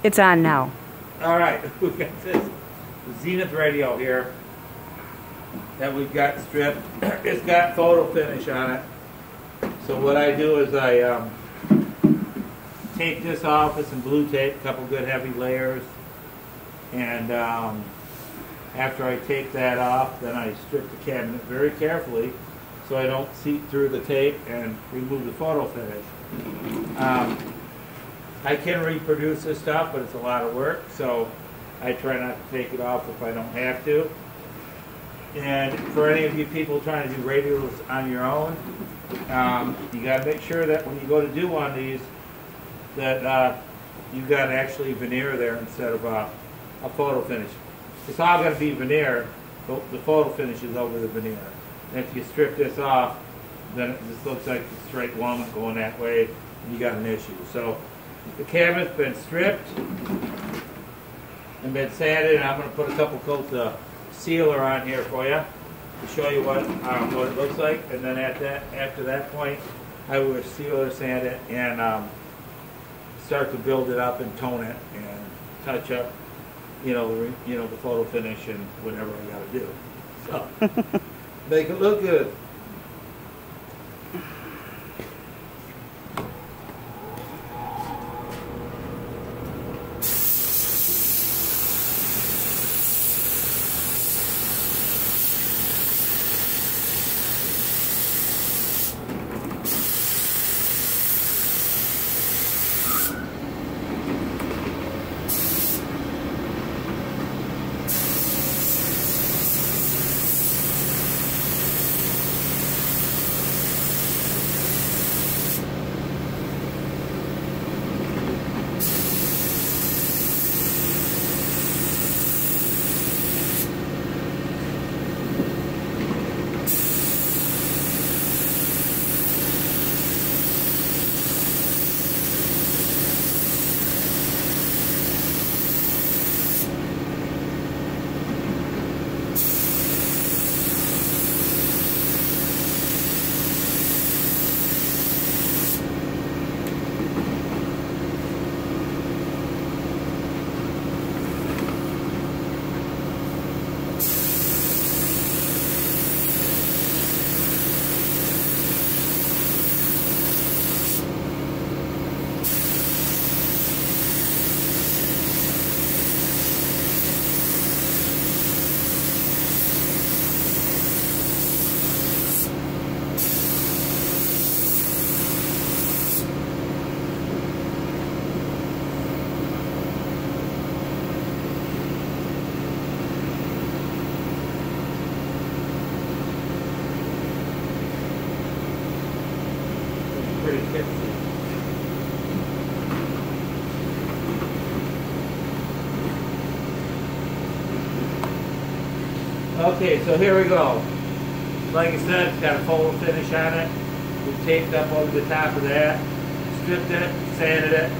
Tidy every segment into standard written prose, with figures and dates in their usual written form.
It's on now. All right, we've got this Zenith radio here that we've got stripped. It's got photo finish on it. So what I do is I take this off with some blue tape, a couple good heavy layers, and after I take that off, then I strip the cabinet very carefully so I don't seep through the tape and remove the photo finish. I can reproduce this stuff, but it's a lot of work, so I try not to take it off if I don't have to. And for any of you people trying to do radios on your own, you got to make sure that when you go to do one of these, that you've got actually veneer there instead of a photo finish. It's all going to be veneer, but the photo finish is over the veneer. And if you strip this off, then it just looks like a straight walnut going that way, and you got an issue. So the cabinet's been stripped and been sanded, and I'm going to put a couple coats of sealer on here for you to show you what it looks like. And then after that point, I will sealer sand it and start to build it up and tone it and touch up, the photo finish and whatever I got to do. So make it look good. Okay, so here we go. Like I said, it's got a photo finish on it. We taped up over the top of that, stripped it, sanded it.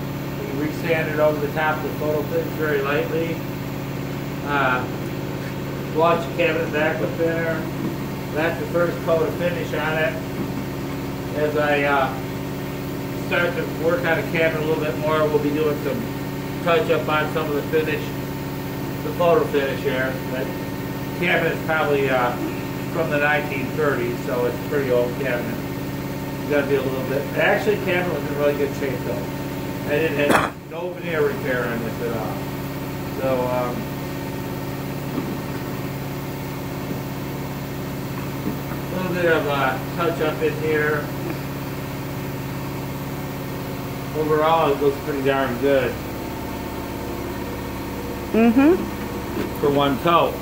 We re-sanded over the top of the photo finish very lightly. Wash the cabinet back with thinner. That's the first coat of finish on it. As I start to work on the cabinet a little bit more, we'll be doing some touch-up on some of the finish, the photo finish here. The cabinet is probably from the 1930s, so it's a pretty old cabinet. It's got to be a little bit. Actually, the cabinet was in really good shape, though. I didn't have no veneer repair on this at all. So, a little bit of touch-up in here. Overall, it looks pretty darn good. For one coat.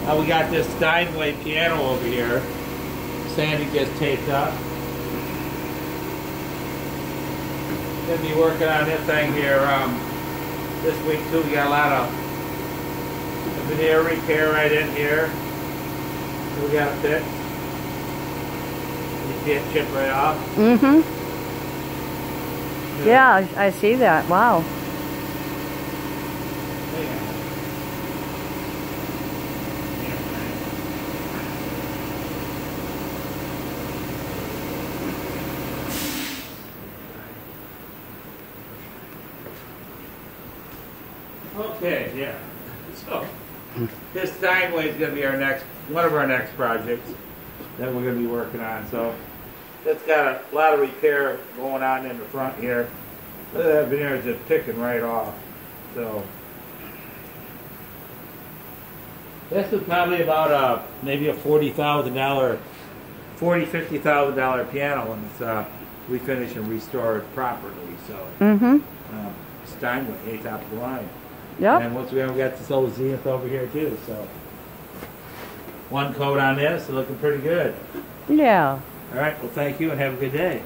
Now we got this Steinway piano over here. Sandy gets taped up. Gonna be working on this thing here this week too. We got a lot of veneer repair right in here. We got to fix. You can't chip right off. Yeah, I see that. Wow. Okay, yeah. So this Steinway is going to be one of our next projects that we're going to be working on. So it's got a lot of repair going on in the front here. Look at that veneer is just picking right off. So this is probably about maybe a $40,000, $50,000 piano, and it's refinished and restored properly. So Steinway, top of the line. Yep. And once we got this old Zenith over here too, so one coat on this, looking pretty good. Yeah. All right, well thank you and have a good day.